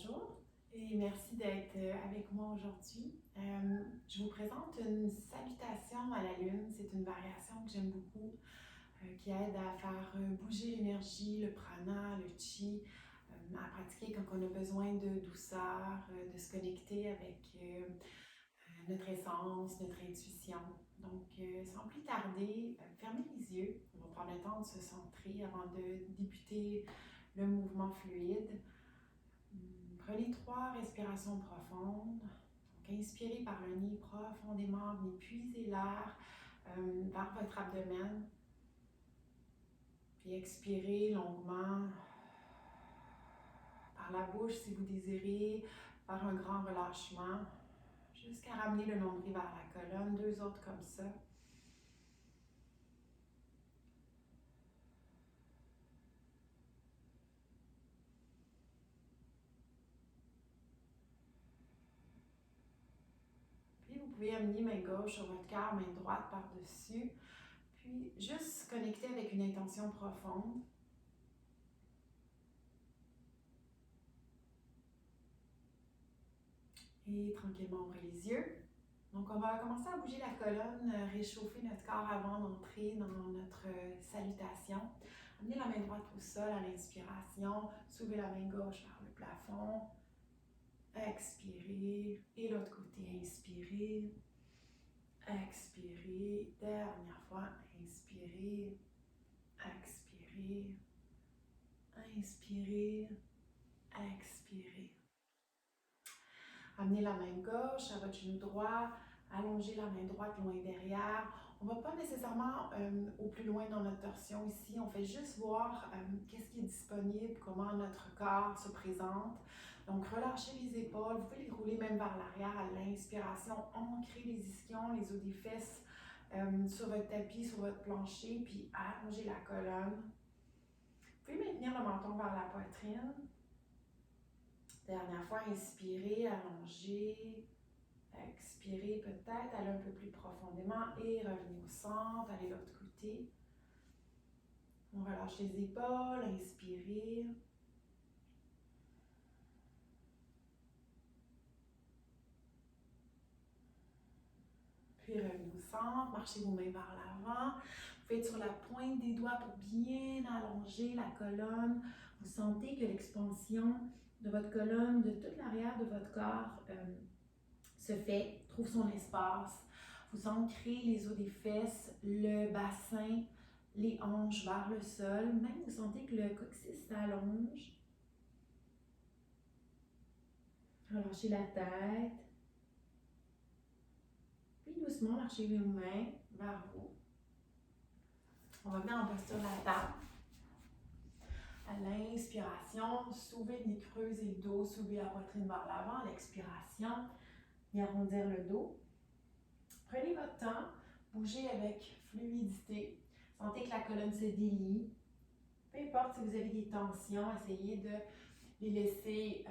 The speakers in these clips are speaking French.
Bonjour et merci d'être avec moi aujourd'hui. Je vous présente une salutation à la lune. C'est une variation que j'aime beaucoup qui aide à faire bouger l'énergie, le prana, le chi, à pratiquer quand on a besoin de douceur, de se connecter avec notre essence, notre intuition. Donc, sans plus tarder, fermez les yeux. On va prendre le temps de se centrer avant de débuter le mouvement fluide. Prenez 3 respirations profondes. Donc, inspirez par le nez profondément, venez puiser l'air vers votre abdomen. Puis expirez longuement par la bouche si vous désirez faire un grand relâchement, jusqu'à ramener le nombril vers la colonne. 2 autres comme ça. Puis vous pouvez amener main gauche sur votre cœur, main droite par-dessus. Puis juste connecter avec une intention profonde. Et tranquillement ouvrez les yeux. Donc on va commencer à bouger la colonne, réchauffer notre corps avant d'entrer dans notre salutation. Amenez la main droite au sol à l'inspiration, soulevez la main gauche vers le plafond. Expirez. Et l'autre côté, inspirez. Expirez. Dernière fois, inspirez. Expirez. Inspirez. Expirez. Amenez la main gauche à votre genou droit, allongez la main droite loin derrière. On ne va pas nécessairement au plus loin dans notre torsion ici, on fait juste voir qu'est-ce qui est disponible, comment notre corps se présente. Donc relâchez les épaules, vous pouvez les rouler même vers l'arrière à l'inspiration, ancrez les ischions, les os des fesses sur votre tapis, sur votre plancher, puis allongez la colonne. Vous pouvez maintenir le menton vers la poitrine. Dernière fois, inspirez, allongez, expirez peut-être, allez un peu plus profondément et revenez au centre, allez de l'autre côté. On relâche les épaules, inspirez. Puis revenez au centre, marchez vos mains vers l'avant. Vous faites sur la pointe des doigts pour bien allonger la colonne. Vous sentez que l'expansion de votre colonne, de toute l'arrière de votre corps se fait, trouve son espace. Vous ancrez les os des fesses, le bassin, les hanches vers le sol. Même vous sentez que le coccyx s'allonge. Relâchez la tête. Puis doucement, lâchez les mains vers vous. On va venir en posture de la table. À l'inspiration, soulevez le nez, creusez le dos, soulevez la poitrine vers l'avant. À l'expiration, et arrondir le dos. Prenez votre temps, bougez avec fluidité. Sentez que la colonne se délie. Peu importe si vous avez des tensions, essayez de les laisser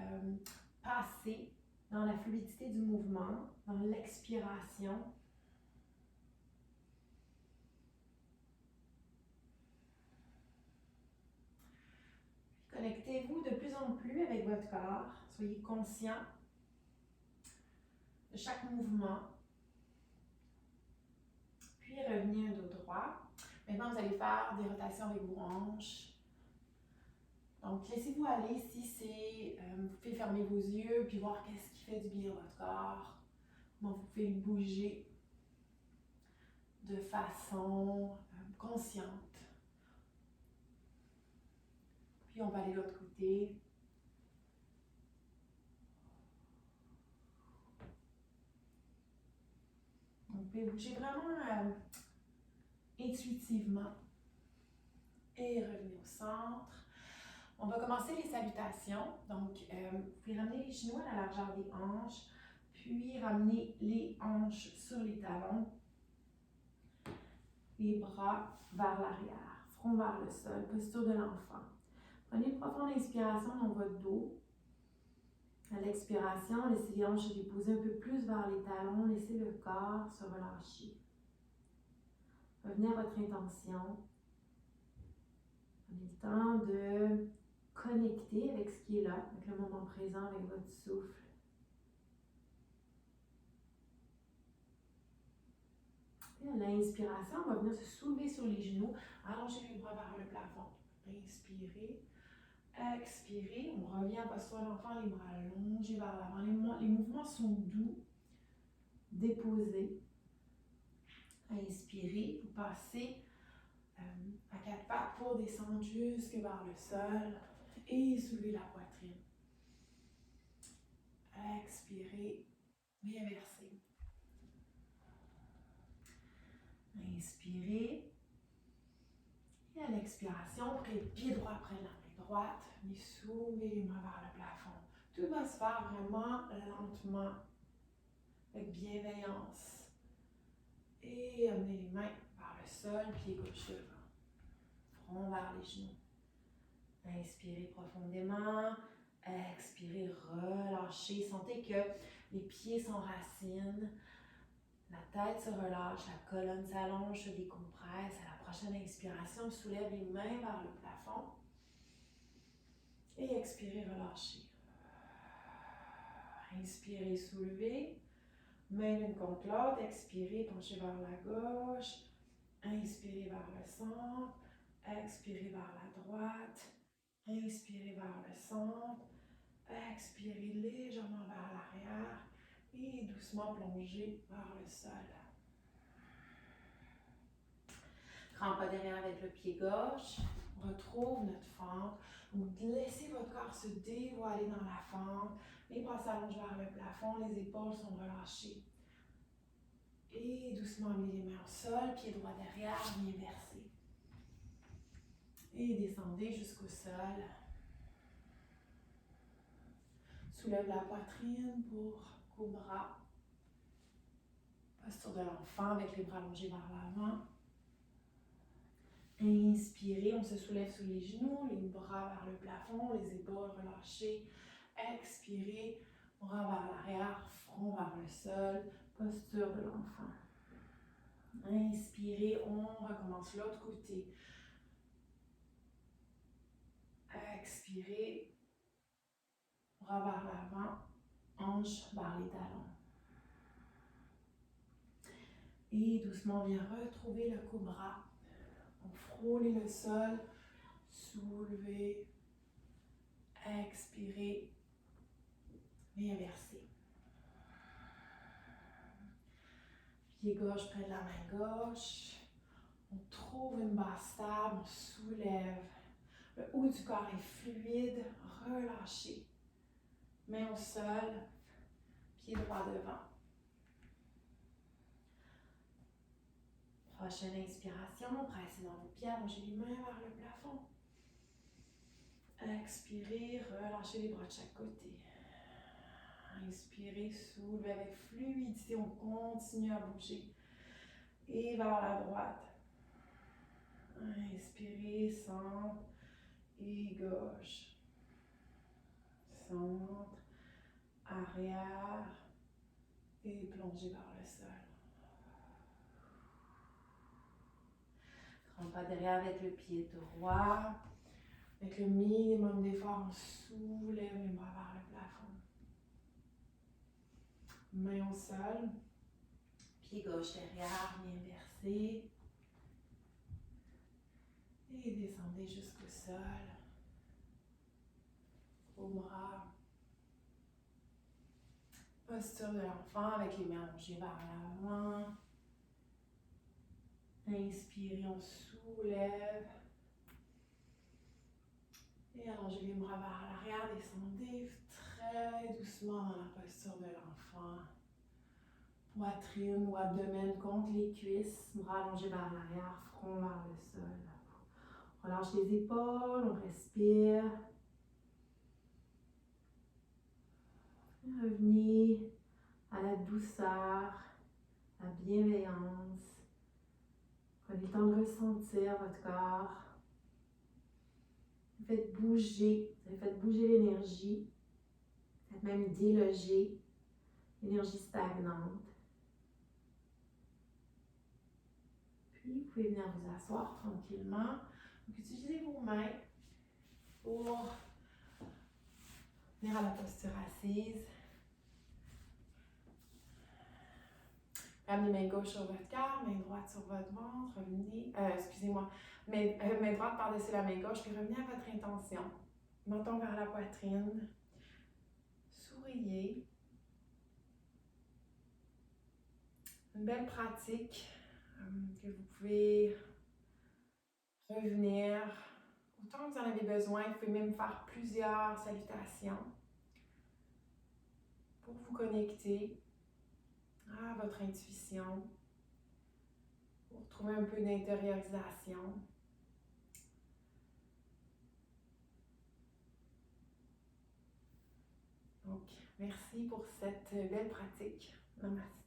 passer dans la fluidité du mouvement, dans l'expiration. Connectez-vous de plus en plus avec votre corps. Soyez conscient de chaque mouvement. Puis revenez à dos droit. Maintenant, vous allez faire des rotations avec vos hanches. Donc, laissez-vous aller si vous pouvez fermer vos yeux puis voir qu'est-ce qui fait du bien à votre corps. Comment vous pouvez le bouger de façon consciente. Puis on va aller de l'autre côté. Donc, vous pouvez bouger vraiment intuitivement. Et revenez au centre. On va commencer les salutations. Donc, vous pouvez ramener les genoux à la largeur des hanches, puis ramener les hanches sur les talons, les bras vers l'arrière, front vers le sol, posture de l'enfant. Prenez une profonde inspiration dans votre dos. À l'expiration, laissez les hanches se déposer un peu plus vers les talons, laissez le corps se relâcher. Revenez à votre intention. Prenez le temps de connecter avec ce qui est là, avec le moment présent, avec votre souffle. Et à l'inspiration, on va venir se soulever sur les genoux, allonger les bras vers le plafond. Inspirez. Expirez. On revient en posture d'enfant, les bras allongés vers l'avant. Les mouvements sont doux. Déposez. Inspirez. Vous passez à quatre pattes pour descendre jusque vers le sol et soulever la poitrine. Expirez. Bien versez. Inspirez. Et à l'expiration, prenez le pied droit près de la main droite. Venez soulever les mains vers le plafond. Tout va se faire vraiment lentement, avec bienveillance. Et amenez les mains vers le sol, pied gauche devant. Front vers les genoux. Inspirez profondément. Expirez, relâchez. Sentez que les pieds s'enracinent. La tête se relâche, la colonne s'allonge, se décompresse. À la prochaine inspiration, soulève les mains vers le plafond. Et expirez, relâchez. Inspirez, soulevez. Main l'une contre l'autre. Expirez, penchez vers la gauche. Inspirez vers le centre. Expirez vers la droite. Inspirez vers le centre. Expirez légèrement vers l'arrière. Et doucement plongez vers le sol. Grand pas derrière avec le pied gauche. On retrouve notre fente. Donc, laissez votre corps se dévoiler dans la fente. Les bras s'allongent vers le plafond. Les épaules sont relâchées. Et doucement amenez les mains au sol. Pied droit derrière, bien versé. Et descendez jusqu'au sol. Soulève la poitrine pour cobra. Posture de l'enfant avec les bras allongés vers l'avant. Inspirez, on se soulève sous les genoux, les bras vers le plafond, les épaules relâchées. Expirez, bras vers l'arrière, front vers le sol, posture de l'enfant. Inspirez, on recommence l'autre côté. Expirez, bras vers l'avant, hanches vers les talons. Et doucement, on vient retrouver le cobra. On frôle le sol, soulevez, expirez, et inversez. Pied gauche près de la main gauche. On trouve une base stable, on soulève. Le haut du corps est fluide, relâché. Main au sol, pied droit devant. Prochaine inspiration, pressez dans vos pieds, allongez les mains vers le plafond. Expirez, relâchez les bras de chaque côté. Inspirez, soulevez avec fluidité, on continue à bouger. Et vers la droite. Inspirez, centre et gauche. Centre, arrière et plongez vers le sol. Grand pas derrière avec le pied droit. Avec le minimum d'effort, on soulève les bras vers le plafond. Main au sol. Pied gauche derrière, bien versé. Et descendez jusqu'au sol. Au bras. Posture de l'enfant avec les mains allongées vers l'avant. Inspirez, on soulève. Et allongez les bras vers l'arrière, descendez très doucement dans la posture de l'enfant. Poitrine ou abdomen contre les cuisses, bras allongés vers l'arrière, front vers le sol. On relâche les épaules, on respire. Revenez à la douceur, à la bienveillance. Prenez le temps de ressentir votre corps. Faites bouger l'énergie. Faites même déloger l'énergie stagnante. Puis vous pouvez venir vous asseoir tranquillement. Donc utilisez vos mains pour Venir à la posture assise. Ramenez main gauche sur votre cœur, main droite sur votre ventre, revenez, excusez-moi, main droite par-dessus la main gauche, puis revenez à votre intention. Menton vers la poitrine. Souriez. Une belle pratique que vous pouvez revenir autant que vous en avez besoin. Vous pouvez même faire plusieurs salutations pour vous connecter à votre intuition, pour trouver un peu d'intériorisation. Donc, merci pour cette belle pratique. Namaste.